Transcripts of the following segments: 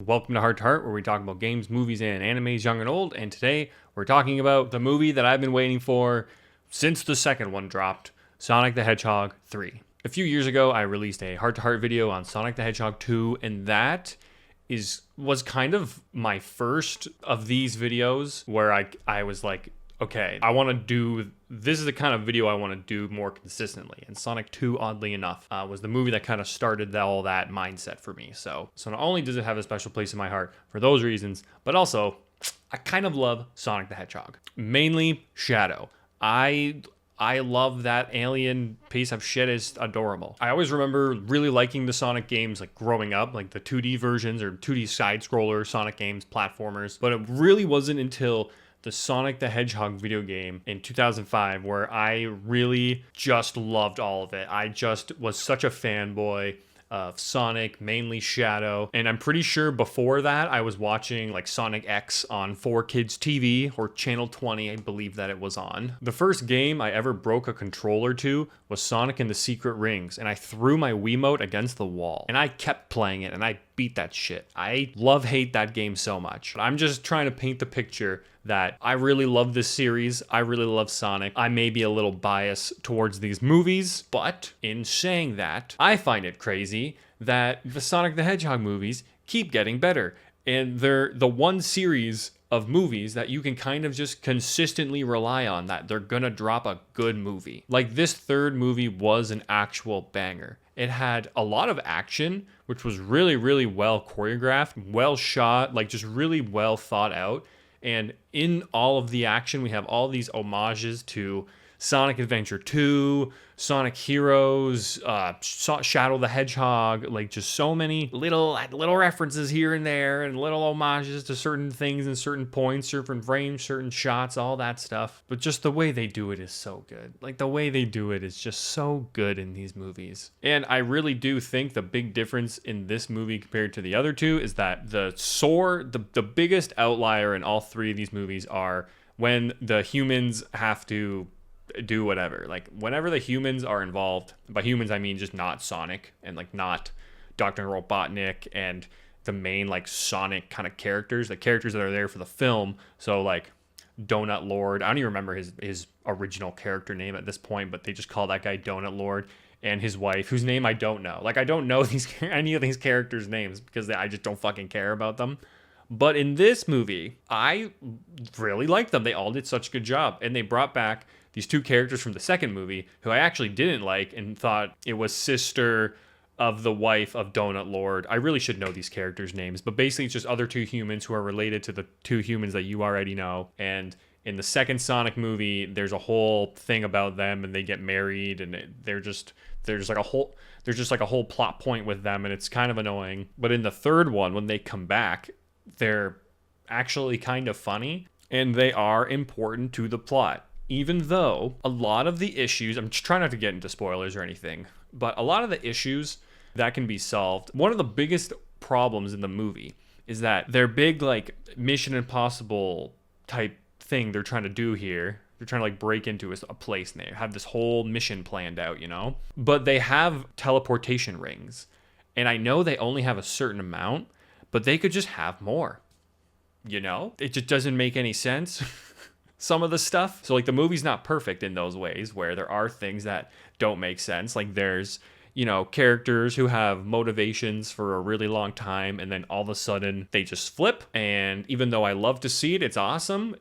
Welcome to Hart, where we talk about games, movies, and animes, young and old. And today we're talking about the movie that I've been waiting for since the second one dropped, Sonic the Hedgehog 3. A few years ago, I released a heart-to-heart video on Sonic the Hedgehog 2, and that was kind of my first of these videos where I was like, okay, this is the kind of video I want to do more consistently. And Sonic 2, oddly enough, was the movie that kind of started all that mindset for me. So not only does it have a special place in my heart for those reasons, but also I kind of love Sonic the Hedgehog. Mainly Shadow. I love that alien piece of shit. Is adorable. I always remember really liking the Sonic games like growing up, like the 2D versions or 2D side-scroller Sonic games, platformers. But it really wasn't until the Sonic the Hedgehog video game in 2005 where I really just loved all of it. I just was such a fanboy of Sonic, mainly Shadow. And I'm pretty sure before that I was watching like Sonic X on 4Kids TV or Channel 20, I believe that it was on. The first game I ever broke a controller to was Sonic and the Secret Rings, and I threw my Wiimote against the wall. And I kept playing it and I beat that shit. I hate that game so much. But I'm just trying to paint the picture that I really love this series. I really love Sonic. I may be a little biased towards these movies, but in saying that, I find it crazy that the Sonic the Hedgehog movies keep getting better. And they're the one series of movies that you can kind of just consistently rely on, that they're gonna drop a good movie. Like this third movie was an actual banger. It had a lot of action, which was really, really well choreographed, well shot, like just really well thought out. And in all of the action, we have all these homages to Sonic Adventure 2, Sonic Heroes, Shadow the Hedgehog, like just so many little references here and there and little homages to certain things and certain points, certain frames, certain shots, all that stuff. But just the way they do it is so good. Like the way they do it is just so good in these movies. And I really do think the big difference in this movie compared to the other two is that the biggest outlier in all three of these movies are when the humans have to do whatever. Like whenever the humans are involved, by humans I mean just not Sonic and like not Dr. Robotnik and the main like Sonic kind of characters, the characters that are there for the film. So like Donut Lord, I don't even remember his original character name at this point, but they just call that guy Donut Lord, and his wife, whose name I don't know. Like I don't know any of these characters' names because I just don't fucking care about them. But in this movie, I really liked them. They all did such a good job. And they brought back these two characters from the second movie who I actually didn't like and thought it was sister of the wife of Donut Lord. I really should know these characters' names, but basically it's just other two humans who are related to the two humans that you already know. And in the second Sonic movie, there's a whole thing about them and they get married and there's just like a whole plot point with them, and it's kind of annoying. But in the third one, when they come back, they're actually kind of funny and they are important to the plot. Even though a lot of the issues, I'm just trying not to get into spoilers or anything, but a lot of the issues that can be solved, one of the biggest problems in the movie is that their big like Mission Impossible type thing they're trying to do here, they're trying to like break into a place and they have this whole mission planned out, you know? But they have teleportation rings. And I know they only have a certain amount, but they could just have more, you know? It just doesn't make any sense. Some of the stuff. So like the movie's not perfect in those ways where there are things that don't make sense. Like there's, you know, characters who have motivations for a really long time and then all of a sudden they just flip. And even though I love to see it, it's awesome.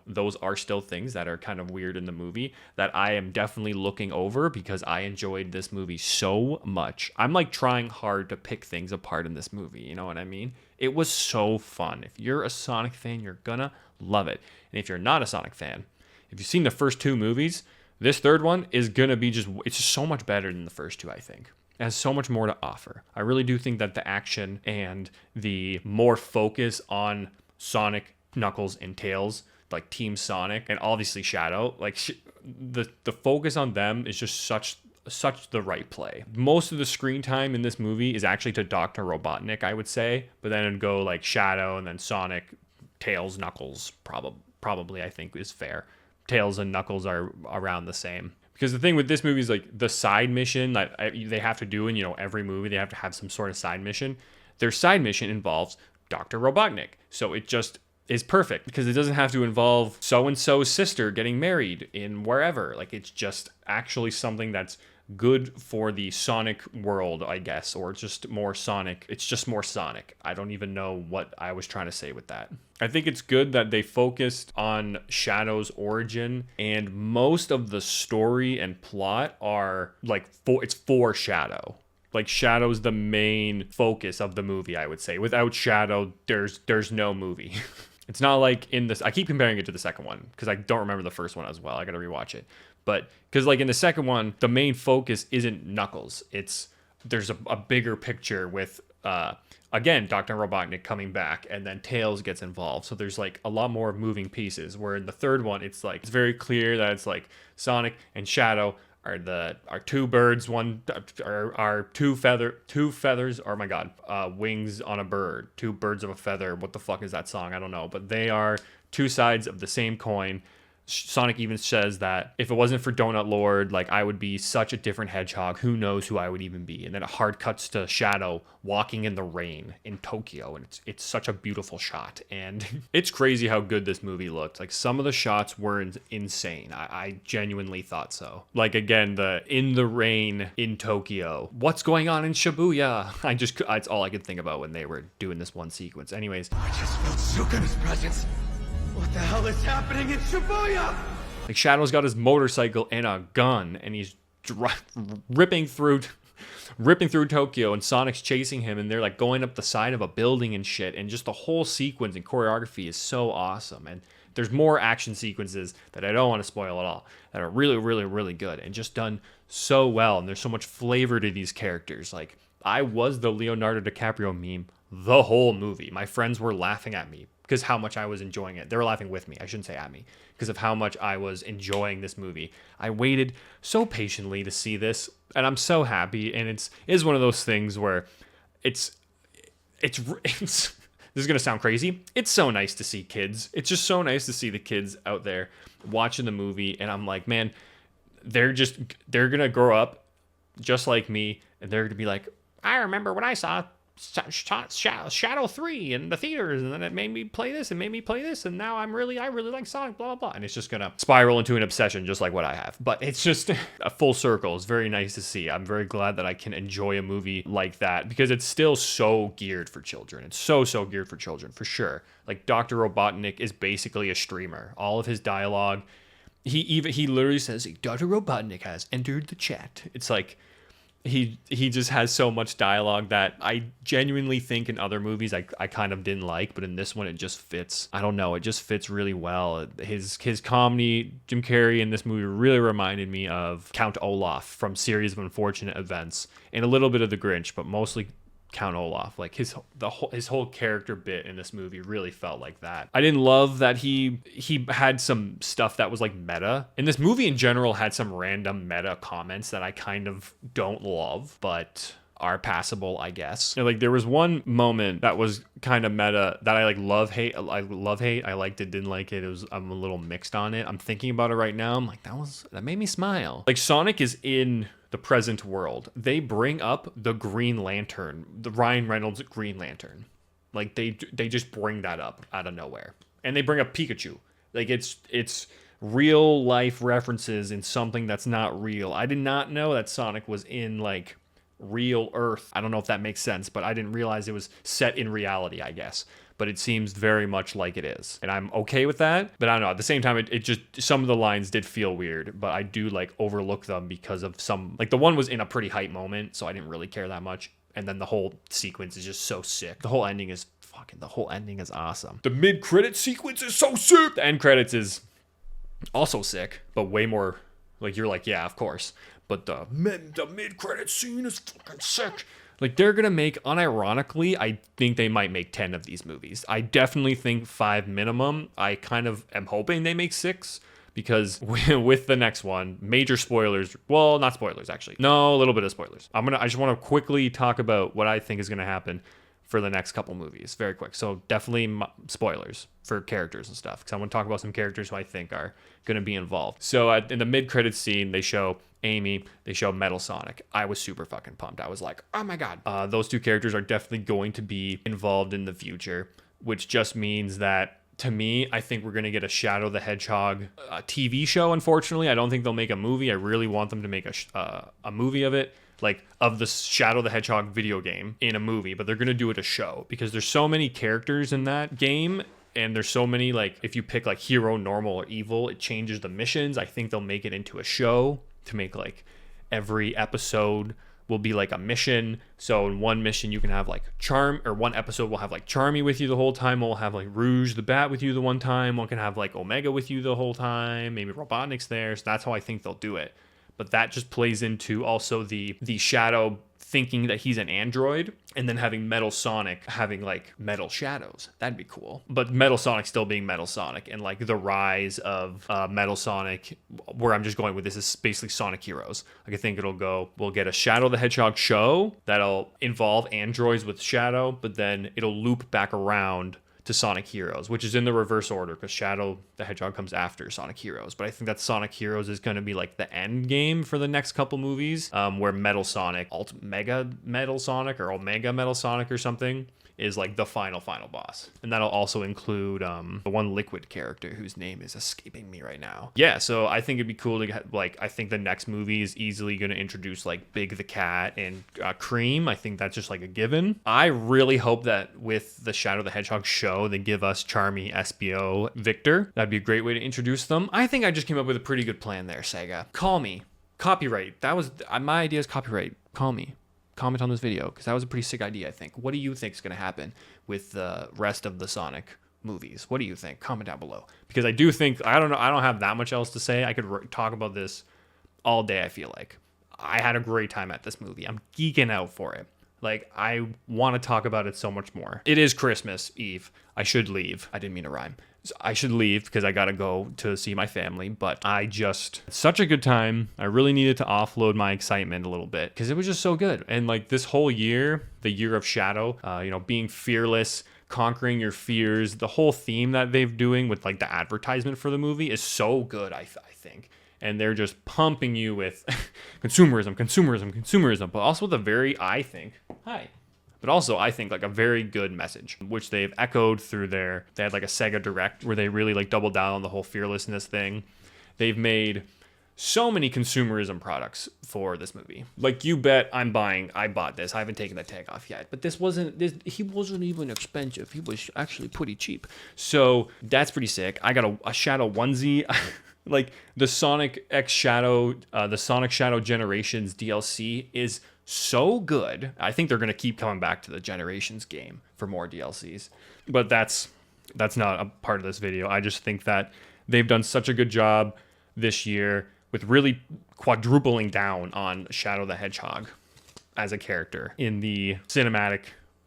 Those are still things that are kind of weird in the movie that I am definitely looking over because I enjoyed this movie so much. I'm like trying hard to pick things apart in this movie. You know what I mean? It was so fun. If you're a Sonic fan, you're gonna love it. And if you're not a Sonic fan, if you've seen the first two movies, this third one is gonna be it's just so much better than the first two, I think. It has so much more to offer. I really do think that the action and the more focus on Sonic, Knuckles, and Tails, like Team Sonic, and obviously Shadow, like the focus on them is just such the right play. Most of the screen time in this movie is actually to Dr. Robotnik, I would say, but then it'd go like Shadow and then Sonic, Tails, Knuckles, probably I think is fair. Tails and Knuckles are around the same. Because the thing with this movie is like the side mission that they have to do in, you know, every movie, they have to have some sort of side mission. their side mission involves Dr. Robotnik. So it just is perfect because it doesn't have to involve so-and-so's sister getting married in wherever. Like, it's just actually something that's good for the Sonic world, I guess, or just more Sonic. It's just more Sonic. I don't even know what I was trying to say with that. I think it's good that they focused on Shadow's origin, and most of the story and plot are like it's for Shadow. Like, Shadow's the main focus of the movie, I would say. Without Shadow, there's no movie. It's not like in this, I keep comparing it to the second one because I don't remember the first one as well. I gotta rewatch it. But because like in the second one, the main focus isn't Knuckles. There's a bigger picture with again, Dr. Robotnik coming back, and then Tails gets involved. So there's like a lot more moving pieces. Where in the third one, it's very clear that it's like Sonic and Shadow are two birds, are two feathers, oh my god, wings on a bird, two birds of a feather. What the fuck is that song? I don't know, but they are two sides of the same coin. Sonic even says that if it wasn't for Donut Lord, like, I would be such a different hedgehog. Who knows who I would even be? And then it hard cuts to Shadow walking in the rain in Tokyo, and it's such a beautiful shot. And it's crazy how good this movie looked. Like, some of the shots were insane. I genuinely thought so. Like, again, the in the rain in Tokyo. What's going on in Shibuya? It's all I could think about when they were doing this one sequence. Anyways, I just felt Suka's presence. What the hell is happening in Shibuya? like, Shadow's got his motorcycle and a gun, and he's ripping through Tokyo, and Sonic's chasing him, and they're like going up the side of a building and shit, and just the whole sequence and choreography is so awesome. And there's more action sequences that I don't want to spoil at all that are really, really, really good and just done so well. And there's so much flavor to these characters. Like, I was the Leonardo DiCaprio meme the whole movie. My friends were laughing at me because how much I was enjoying it. They were laughing with me. I shouldn't say at me, because of how much I was enjoying this movie. I waited so patiently to see this, and I'm so happy. And it is one of those things where it's this is gonna sound crazy. It's so nice to see kids. It's just so nice to see the kids out there watching the movie, and I'm like, man, they're gonna grow up just like me, and they're gonna be like, I remember when I saw Shadow 3 in the theaters, and then it made me play this and made me play this, and now I really like Sonic, blah, blah, blah. And it's just gonna spiral into an obsession just like what I have. But it's just a full circle. It's very nice to see. I'm very glad that I can enjoy a movie like that, because it's still so geared for children. It's so geared for children, for sure. Like, Dr. Robotnik is basically a streamer. All of his dialogue, he literally says, Dr. Robotnik has entered the chat. It's like, he just has so much dialogue that I genuinely think in other movies I kind of didn't like, but in this one it just fits. I don't know, it just fits really well. His comedy, Jim Carrey in this movie really reminded me of Count Olaf from Series of Unfortunate Events, and a little bit of The Grinch, but mostly Count Olaf. Like, his whole character bit in this movie really felt like that. I didn't love that he had some stuff that was like meta. And this movie in general had some random meta comments that I kind of don't love, but are passable, I guess. And like, there was one moment that was kind of meta that I like love hate. I liked it, didn't like it. I'm a little mixed on it. I'm thinking about it right now. I'm like, that made me smile. Like, Sonic is in the present world. They bring up the Green Lantern, the Ryan Reynolds Green Lantern. Like, they just bring that up out of nowhere. And they bring up Pikachu. Like, it's real life references in something that's not real. I did not know that Sonic was in like real Earth. I don't know if that makes sense, but I didn't realize it was set in reality, I guess. But it seems very much like it is. And I'm okay with that. But I don't know. At the same time, it just, some of the lines did feel weird. But I do like overlook them because of some, like, the one was in a pretty hype moment, so I didn't really care that much. And then the whole sequence is just so sick. The whole ending is awesome. The mid-credit sequence is so sick. The end credits is also sick, but way more, like, you're like, yeah, of course. But the mid-credit scene is fucking sick. Like, they're gonna make, unironically, I think they might make 10 of these movies. I definitely think 5 minimum. I kind of am hoping they make 6, because with the next one, major spoilers. Well, not spoilers, actually. No, a little bit of spoilers. I just want to quickly talk about what I think is gonna happen for the next couple movies. Very quick. So definitely spoilers for characters and stuff, because I want to talk about some characters who I think are going to be involved. So in the mid-credits scene, they show Amy, they show Metal Sonic. I was super fucking pumped. I was like, oh my god. Those two characters are definitely going to be involved in the future, which just means that, to me, I think we're going to get a Shadow the Hedgehog TV show, unfortunately. I don't think they'll make a movie. I really want them to make a movie of it, like of the Shadow the Hedgehog video game in a movie, but they're going to do it a show, because there's so many characters in that game. And there's so many, like, if you pick like hero, normal, or evil, it changes the missions. I think they'll make it into a show to make like every episode will be like a mission. So in one mission you can have like one episode will have like Charmy with you the whole time. We'll have like Rouge the Bat with you the one time. One can have like Omega with you the whole time. Maybe Robotnik's there. So that's how I think they'll do it. But that just plays into also the Shadow thinking that he's an android, and then having Metal Sonic having like metal shadows. That'd be cool. But Metal Sonic still being Metal Sonic, and like the rise of Metal Sonic, where I'm just going with this is basically Sonic Heroes. Like I think we'll get a Shadow the Hedgehog show that'll involve androids with Shadow, but then it'll loop back around to Sonic Heroes, which is in the reverse order, because Shadow the Hedgehog comes after Sonic Heroes. But I think that Sonic Heroes is going to be like the end game for the next couple movies, where Metal Sonic, Mega Metal Sonic or Omega Metal Sonic or something, is like the final boss. And that'll also include the one Liquid character whose name is escaping me right now. Yeah, so I think it'd be cool to get, like, I think the next movie is easily going to introduce like Big the Cat and Cream. I think that's just like a given. I really hope that with the Shadow the Hedgehog show, they give us Charmy, SBO, Victor. That'd be a great way to introduce them. I think I just came up with a pretty good plan there, Sega. Call me. Copyright. That was my idea is copyright. Call me. Comment on this video, because that was a pretty sick idea, I think. What do you think is going to happen with the rest of the Sonic movies? What do you think? Comment down below, because I do think, I don't know, I don't have that much else to say. I could talk about this all day. I feel like I had a great time at this movie. I'm geeking out for it. Like, I want to talk about it so much more. It is Christmas Eve. I should leave. I didn't mean to rhyme. I should leave because I gotta go to see my family, but such a good time. I really needed to offload my excitement a little bit, because it was just so good. And like this whole year, the year of Shadow, being fearless, conquering your fears, the whole theme that they're doing with like the advertisement for the movie is so good, I think. And they're just pumping you with consumerism, but also I think like a very good message, which they've echoed through they had like a Sega Direct where they really like doubled down on the whole fearlessness thing. They've made so many consumerism products for this movie. Like, you bet I bought this. I haven't taken the tag off yet, but he wasn't even expensive. He was actually pretty cheap. So that's pretty sick. I got a Shadow onesie. Like the Sonic X Shadow, the Sonic Shadow Generations DLC is so good. I think they're going to keep coming back to the Generations game for more DLCs. But that's not a part of this video. I just think that they've done such a good job this year with really quadrupling down on Shadow the Hedgehog as a character in the Sega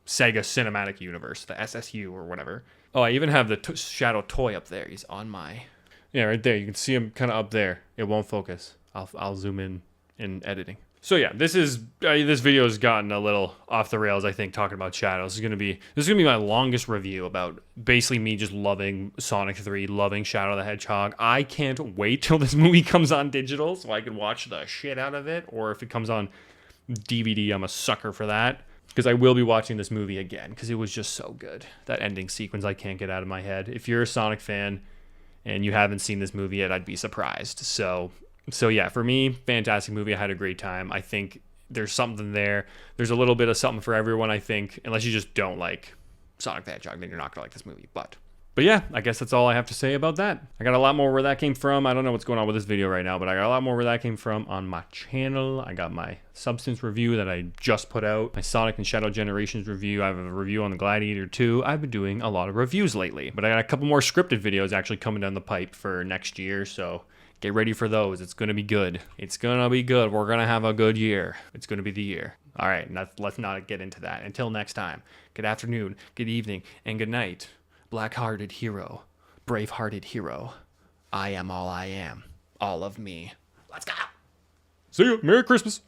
cinematic universe, the SSU or whatever. Oh, I even have the Shadow toy up there. He's on my... Yeah, right there. You can see him kind of up there. It won't focus. I'll zoom in editing. So yeah, this video has gotten a little off the rails, I think, talking about Shadow. This is gonna be my longest review about basically me just loving Sonic 3, loving Shadow the Hedgehog. I can't wait till this movie comes on digital so I can watch the shit out of it, or if it comes on DVD, I'm a sucker for that. Because I will be watching this movie again, because it was just so good. That ending sequence I can't get out of my head. If you're a Sonic fan and you haven't seen this movie yet, I'd be surprised. So yeah, for me, fantastic movie. I had a great time. I think there's something there. There's a little bit of something for everyone, I think. Unless you just don't like Sonic the Hedgehog, then you're not going to like this movie. But yeah, I guess that's all I have to say about that. I got a lot more where that came from. I don't know what's going on with this video right now, but I got a lot more where that came from on my channel. I got my Substance review that I just put out, my Sonic and Shadow Generations review. I have a review on the Gladiator 2. I've been doing a lot of reviews lately, but I got a couple more scripted videos actually coming down the pipe for next year, so get ready for those. It's going to be good. It's going to be good. We're going to have a good year. It's going to be the year. All right, let's not get into that. Until next time, good afternoon, good evening, and good night. Black-hearted hero, brave-hearted hero. I am all I am. All of me. Let's go. See you. Merry Christmas.